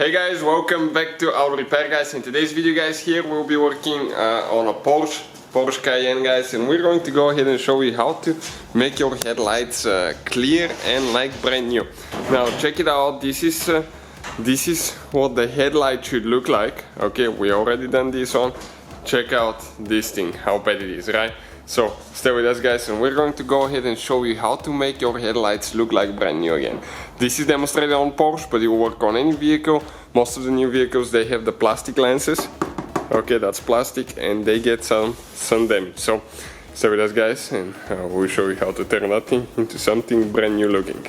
Hey guys, welcome back to Auto Repair guys. In today's video guys, here we'll be working on a Porsche Cayenne guys, and we're going to go ahead and show you how to make your headlights clear and like brand new. Now check it out, this is what the headlight should look like. Okay, we already done this on. Check out this thing, how bad it is, right? So stay with us guys, and we're going to go ahead and show you how to make your headlights look like brand new again. This is demonstrated on Porsche, but it will work on any vehicle. Most of the new vehicles, they have the plastic lenses. Okay, that's plastic, and they get some damage. So stay with us guys, and we'll show you how to turn that thing into something brand new looking.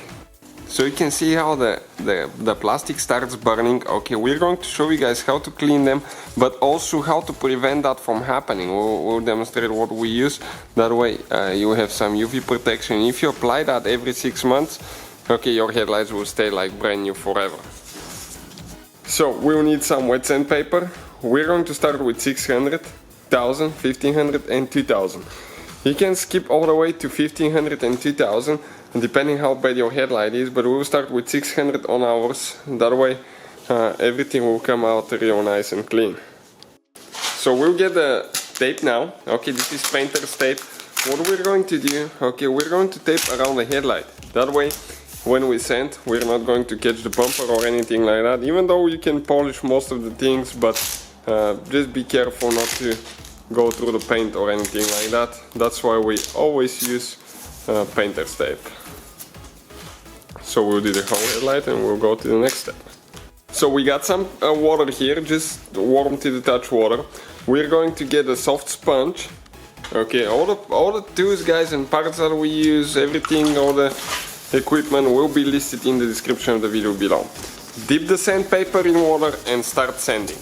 So you can see how the plastic starts burning. Okay, we're going to show you guys how to clean them, but also how to prevent that from happening. We'll demonstrate what we use. That way you have some UV protection. If you apply that every 6 months, okay, your headlights will stay like brand new forever. So we'll need some wet sandpaper. We're going to start with 600, 1000, 1500 and 2000. You can skip all the way to 1500 and 2000, depending how bad your headlight is, but we'll start with 600 on ours. That way everything will come out real nice and clean. So we'll get the tape now. Okay, this is painter's tape. What we're going to do, okay, we're going to tape around the headlight. That way when we sand, we're not going to catch the bumper or anything like that, even though you can polish most of the things, but just be careful not to go through the paint or anything like that. That's why we always use painter's tape. So we'll do the whole headlight and we'll go to the next step. So we got some water here, just warm to the touch water. We're going to get a soft sponge. Okay, all the tools guys and parts that we use, everything, all the equipment will be listed in the description of the video below. Dip the sandpaper in water and start sanding.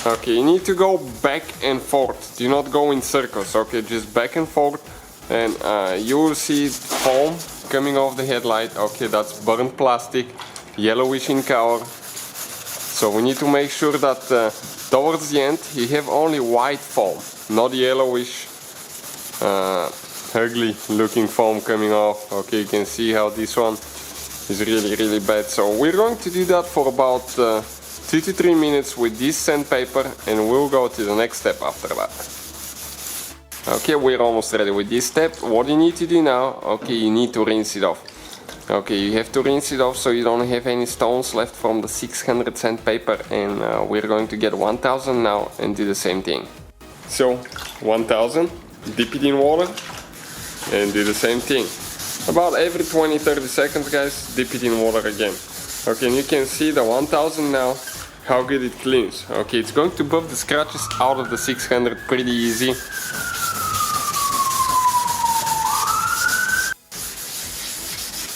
Okay, you need to go back and forth, do not go in circles, okay, just back and forth, and you will see foam coming off the headlight. Okay, that's burnt plastic, yellowish in color. So we need to make sure that towards the end you have only white foam, not yellowish ugly looking foam coming off. Okay, you can see how this one is really bad. So we're going to do that for about 2 to 3 minutes with this sandpaper, and we'll go to the next step after that. Okay, we're almost ready with this step. What you need to do now, okay, you need to rinse it off. Okay, you have to rinse it off so you don't have any stones left from the 600 sandpaper, and we're going to get 1000 now and do the same thing. So 1000, dip it in water and do the same thing. About every 20-30 seconds guys, dip it in water again. Okay, and you can see the 1000 now, how good it cleans. Okay, it's going to buff the scratches out of the 600 pretty easy.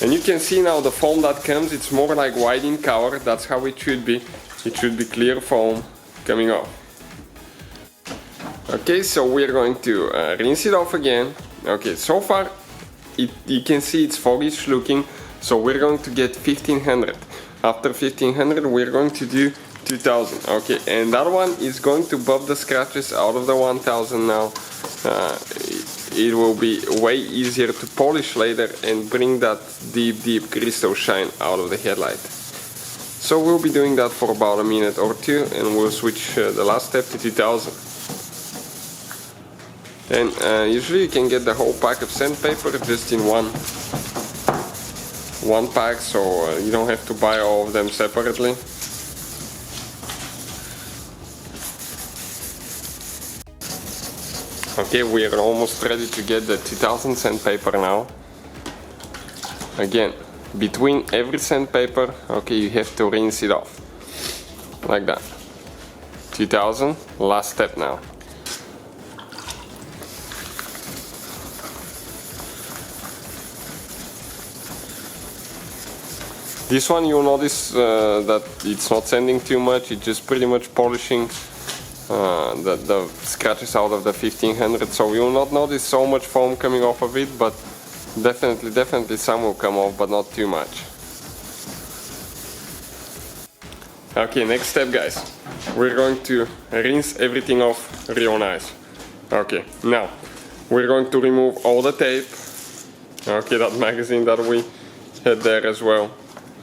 And you can see now the foam that comes, it's more like white in color. That's how it should be. It should be clear foam coming off. Okay, so we're going to rinse it off again. Okay, so far you can see it's foggish looking, so we're going to get 1500. After 1500 we're going to do 2000. Okay, and that one is going to buff the scratches out of the 1000 now. It will be way easier to polish later and bring that deep crystal shine out of the headlight. So we'll be doing that for about a minute or two, and we'll switch the last step to 2000. And usually you can get the whole pack of sandpaper just in one pack, so you don't have to buy all of them separately. Okay, we are almost ready to get the 2000 sandpaper now. Again, between every sandpaper, okay, you have to rinse it off like that. 2000, last step now. This one you'll notice that it's not sanding too much, it's just pretty much polishing the scratches out of the 1500, so you will not notice so much foam coming off of it, but definitely some will come off, but not too much. Okay, next step guys, we're going to rinse everything off real nice. Okay, now we're going to remove all the tape. Okay, that magazine that we had there as well.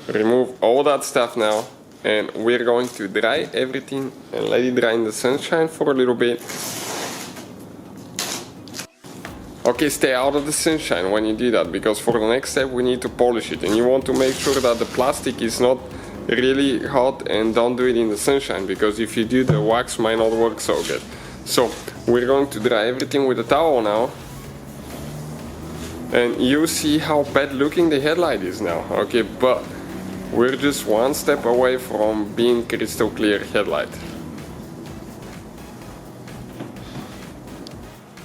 Remove all that stuff now. and we're going to dry everything and let it dry in the sunshine for a little bit. Okay, stay out of the sunshine when you do that, because for the next step we need to polish it, and you want to make sure that the plastic is not really hot, and don't do it in the sunshine, because if you do, the wax might not work so good. So we're going to dry everything with a towel now, and you see how bad looking the headlight is now. Okay, but we're just one step away from being crystal clear headlight.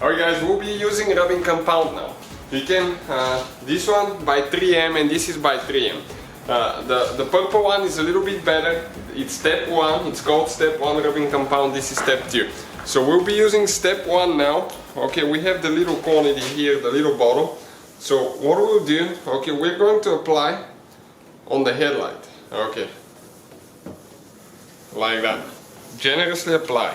Alright guys, we'll be using rubbing compound now. You can, this one by 3M and this is by 3M. The purple one is a little bit better. It's step 1, it's called step 1 rubbing compound, this is step 2. So we'll be using step 1 now. Okay, we have the little quantity here, the little bottle. So what we'll do, okay, we're going to apply on the headlight. Okay, like that. Generously apply,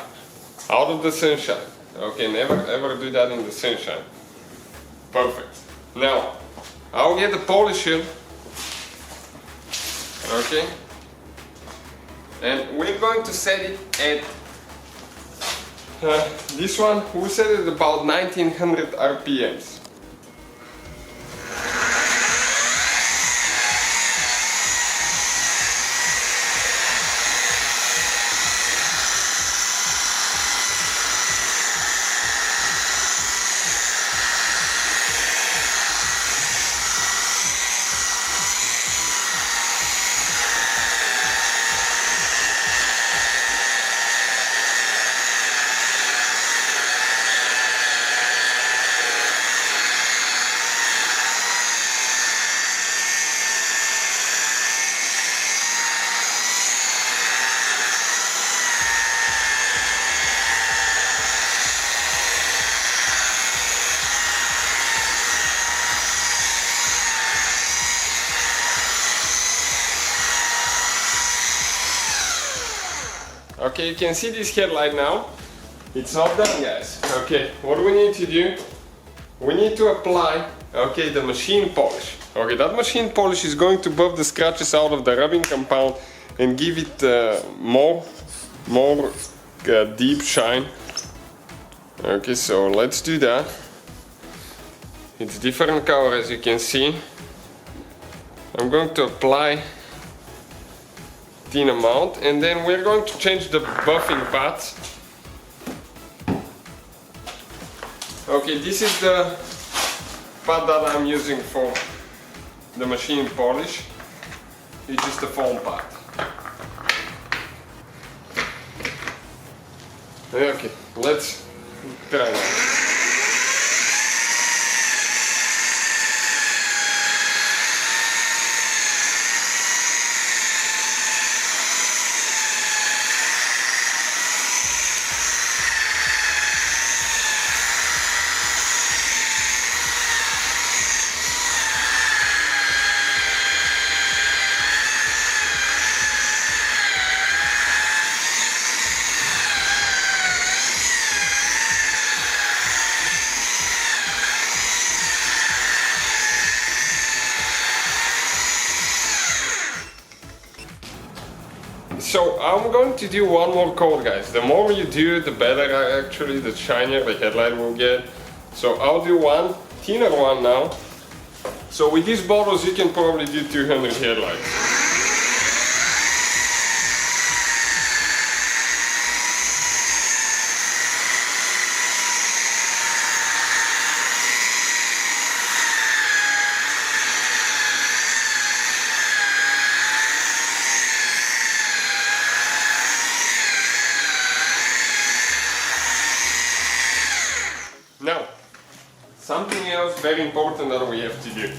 out of the sunshine. Okay, never ever do that in the sunshine. Perfect. Now, I'll get the polisher. Okay. And we're going to set it at, this one, we set it about 1900 RPMs. Okay, you can see this headlight now. It's not done, guys. Okay, what we need to do, we need to apply, okay, the machine polish. Okay, that machine polish is going to buff the scratches out of the rubbing compound and give it more deep shine. Okay, so let's do that. It's different color, as you can see. I'm going to apply thin amount, and then we're going to change the buffing pads. Okay, this is the pad that I'm using for the machine polish. It's just a foam pad. Okay, let's try that. So I'm going to do one more coat, guys. The more you do, the better actually, the shinier the headlight will get. So I'll do one thinner one now. So with these bottles you can probably do 200 headlights. Now, something else very important that we have to do.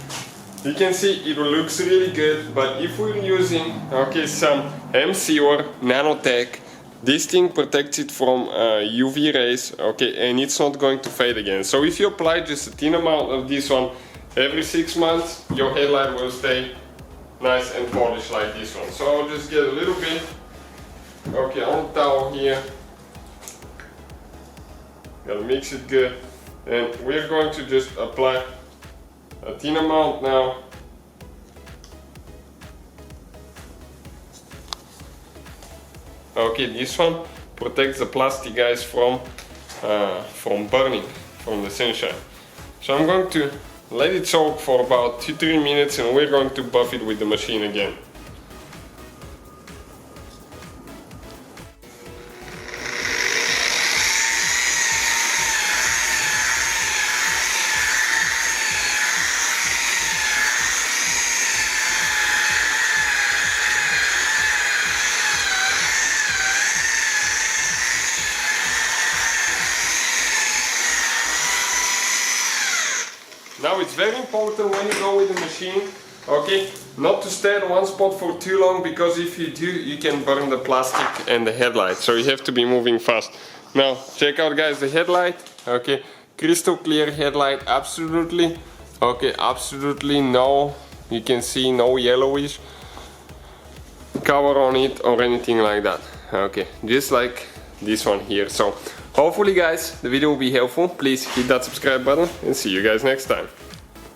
You can see it looks really good, but if we're using, okay, some MC or nanotech, this thing protects it from UV rays, okay, and it's not going to fade again. So if you apply just a thin amount of this one every 6 months, your headlight will stay nice and polished like this one. So I'll just get a little bit, okay, on the towel here. Gotta mix it good. And we're going to just apply a thin amount now. Okay, this one protects the plastic, guys, from burning, from the sunshine. So I'm going to let it soak for about 2-3 minutes and we're going to buff it with the machine again. Now it's very important when you go with the machine, okay, not to stay in one spot for too long, because if you do, you can burn the plastic and the headlight, so you have to be moving fast. Now check out, guys, the headlight, okay, crystal clear headlight, absolutely, okay, absolutely no, you can see no yellowish cover on it or anything like that, okay, just like this one here. So hopefully, guys, the video will be helpful. Please hit that subscribe button and see you guys next time.